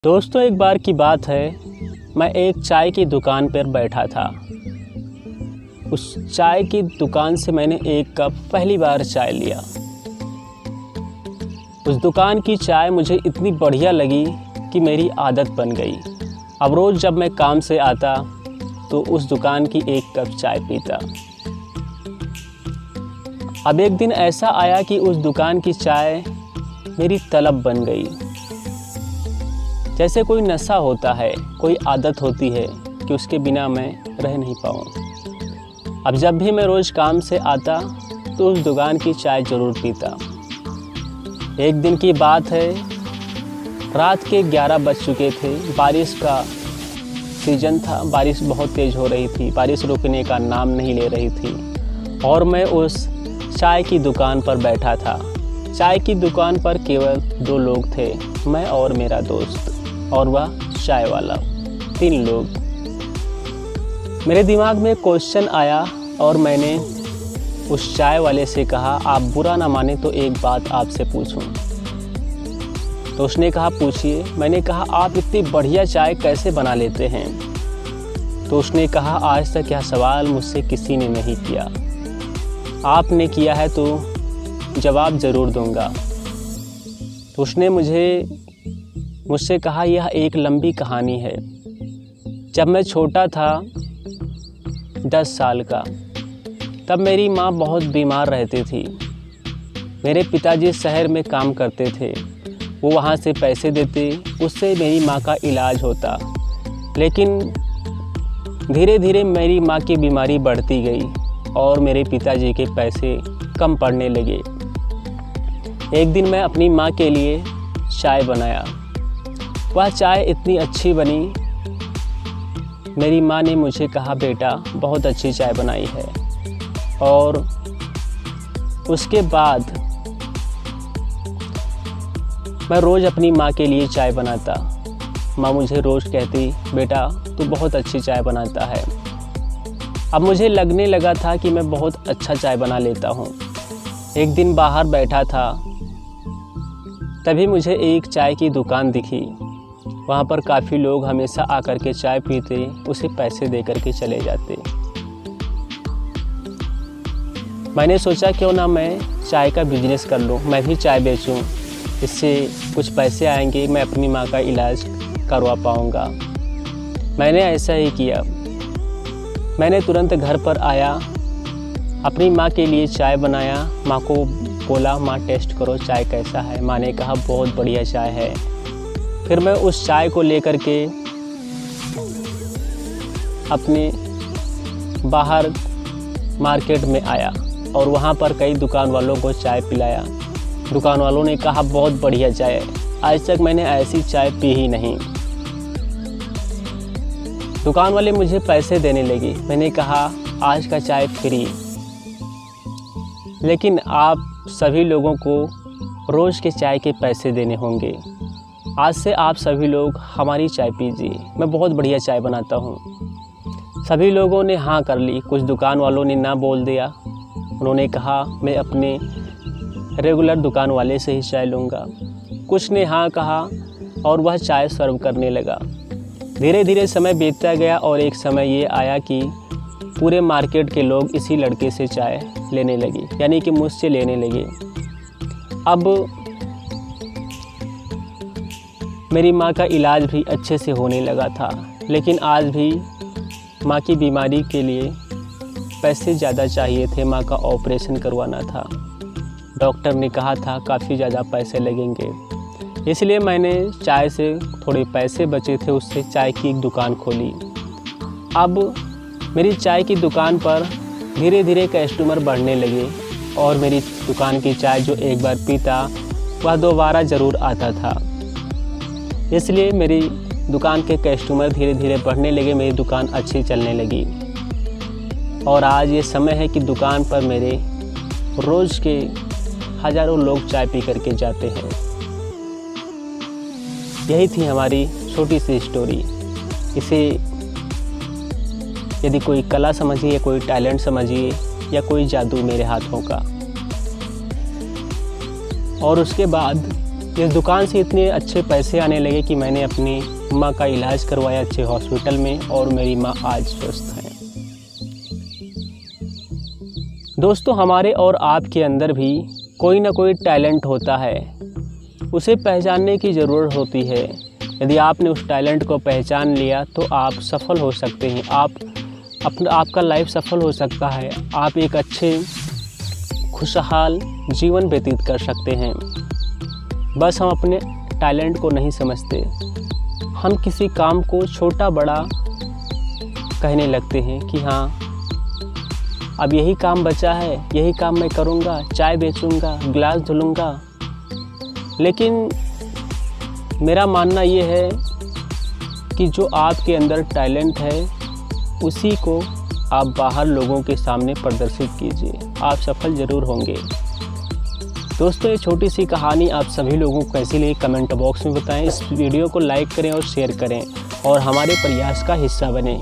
दोस्तों, एक बार की बात है, मैं एक चाय की दुकान पर बैठा था। उस चाय की दुकान से मैंने एक कप पहली बार चाय लिया। उस दुकान की चाय मुझे इतनी बढ़िया लगी कि मेरी आदत बन गई। अब रोज़ जब मैं काम से आता तो उस दुकान की एक कप चाय पीता। अब एक दिन ऐसा आया कि उस दुकान की चाय मेरी तलब बन गई। जैसे कोई नशा होता है, कोई आदत होती है कि उसके बिना मैं रह नहीं पाऊँ। अब जब भी मैं रोज़ काम से आता तो उस दुकान की चाय ज़रूर पीता। एक दिन की बात है, रात के 11 बज चुके थे। बारिश का सीज़न था, बारिश बहुत तेज़ हो रही थी, बारिश रुकने का नाम नहीं ले रही थी और मैं उस चाय की दुकान पर बैठा था। चाय की दुकान पर केवल 2 लोग थे, मैं और मेरा दोस्त और वह चाय वाला, 3 लोग। मेरे दिमाग में क्वेश्चन आया और मैंने उस चाय वाले से कहा, आप बुरा ना माने तो एक बात आपसे पूछूं। तो उसने कहा, पूछिए। मैंने कहा, आप इतनी बढ़िया चाय कैसे बना लेते हैं? तो उसने कहा, आज तक यह सवाल मुझसे किसी ने नहीं किया, आपने किया है तो जवाब ज़रूर दूंगा। तो उसने मुझसे कहा, यह एक लंबी कहानी है। जब मैं छोटा था, 10 साल का, तब मेरी माँ बहुत बीमार रहती थी। मेरे पिताजी शहर में काम करते थे, वो वहाँ से पैसे देते, उससे मेरी माँ का इलाज होता। लेकिन धीरे धीरे मेरी माँ की बीमारी बढ़ती गई और मेरे पिताजी के पैसे कम पड़ने लगे। एक दिन मैं अपनी माँ के लिए चाय बनाया। वह चाय इतनी अच्छी बनी, मेरी माँ ने मुझे कहा, बेटा बहुत अच्छी चाय बनाई है। और उसके बाद मैं रोज़ अपनी माँ के लिए चाय बनाता। माँ मुझे रोज़ कहती, बेटा तू बहुत अच्छी चाय बनाता है। अब मुझे लगने लगा था कि मैं बहुत अच्छा चाय बना लेता हूँ। एक दिन बाहर बैठा था, तभी मुझे एक चाय की दुकान दिखी। वहाँ पर काफ़ी लोग हमेशा आकर के चाय पीते, उसे पैसे दे कर के चले जाते। मैंने सोचा, क्यों ना मैं चाय का बिजनेस कर लूँ, मैं भी चाय बेचूँ, इससे कुछ पैसे आएंगे, मैं अपनी माँ का इलाज करवा पाऊँगा। मैंने ऐसा ही किया। मैंने तुरंत घर पर आया, अपनी माँ के लिए चाय बनाया। माँ को बोला, माँ टेस्ट करो चाय कैसा है। माँ ने कहा, बहुत बढ़िया चाय है। फिर मैं उस चाय को लेकर के अपने बाहर मार्केट में आया और वहाँ पर कई दुकान वालों को चाय पिलाया। दुकान वालों ने कहा, बहुत बढ़िया चाय है, आज तक मैंने ऐसी चाय पी ही नहीं। दुकान वाले मुझे पैसे देने लगे। मैंने कहा, आज का चाय फ्री, लेकिन आप सभी लोगों को रोज़ के चाय के पैसे देने होंगे। आज से आप सभी लोग हमारी चाय पीजिए, मैं बहुत बढ़िया चाय बनाता हूँ। सभी लोगों ने हाँ कर ली। कुछ दुकान वालों ने ना बोल दिया। उन्होंने कहा, मैं अपने रेगुलर दुकान वाले से ही चाय लूँगा। कुछ ने हाँ कहा और वह चाय सर्व करने लगा। धीरे धीरे समय बीतता गया और एक समय ये आया कि पूरे मार्केट के लोग इसी लड़के से चाय लेने लगे, यानी कि मुझसे लेने लगे। अब मेरी माँ का इलाज भी अच्छे से होने लगा था, लेकिन आज भी माँ की बीमारी के लिए पैसे ज़्यादा चाहिए थे। माँ का ऑपरेशन करवाना था। डॉक्टर ने कहा था काफ़ी ज़्यादा पैसे लगेंगे, इसलिए मैंने चाय से थोड़े पैसे बचे थे, उससे चाय की एक दुकान खोली। अब मेरी चाय की दुकान पर धीरे धीरे कस्टमर बढ़ने लगे और मेरी दुकान की चाय जो एक बार पीता वह दोबारा ज़रूर आता था। इसलिए मेरी दुकान के कस्टमर धीरे धीरे बढ़ने लगे, मेरी दुकान अच्छी चलने लगी। और आज ये समय है कि दुकान पर मेरे रोज़ के हज़ारों लोग चाय पी करके जाते हैं। यही थी हमारी छोटी सी स्टोरी। इसे यदि कोई कला समझिए, कोई टैलेंट समझिए या कोई जादू मेरे हाथों का। और उसके बाद इस दुकान से इतने अच्छे पैसे आने लगे कि मैंने अपनी माँ का इलाज करवाया अच्छे हॉस्पिटल में और मेरी माँ आज स्वस्थ हैं। दोस्तों, हमारे और आपके अंदर भी कोई ना कोई टैलेंट होता है, उसे पहचानने की ज़रूरत होती है। यदि आपने उस टैलेंट को पहचान लिया तो आप सफल हो सकते हैं, आपका लाइफ सफल हो सकता है, आप एक अच्छे खुशहाल जीवन व्यतीत कर सकते हैं। बस हम अपने टैलेंट को नहीं समझते, हम किसी काम को छोटा बड़ा कहने लगते हैं कि हाँ अब यही काम बचा है, यही काम मैं करूँगा, चाय बेचूँगा, गिलास धुलूँगा। लेकिन मेरा मानना ये है कि जो आपके अंदर टैलेंट है उसी को आप बाहर लोगों के सामने प्रदर्शित कीजिए, आप सफल ज़रूर होंगे। दोस्तों, ये छोटी सी कहानी आप सभी लोगों को कैसी लगी कमेंट बॉक्स में बताएं। इस वीडियो को लाइक करें और शेयर करें और हमारे प्रयास का हिस्सा बनें।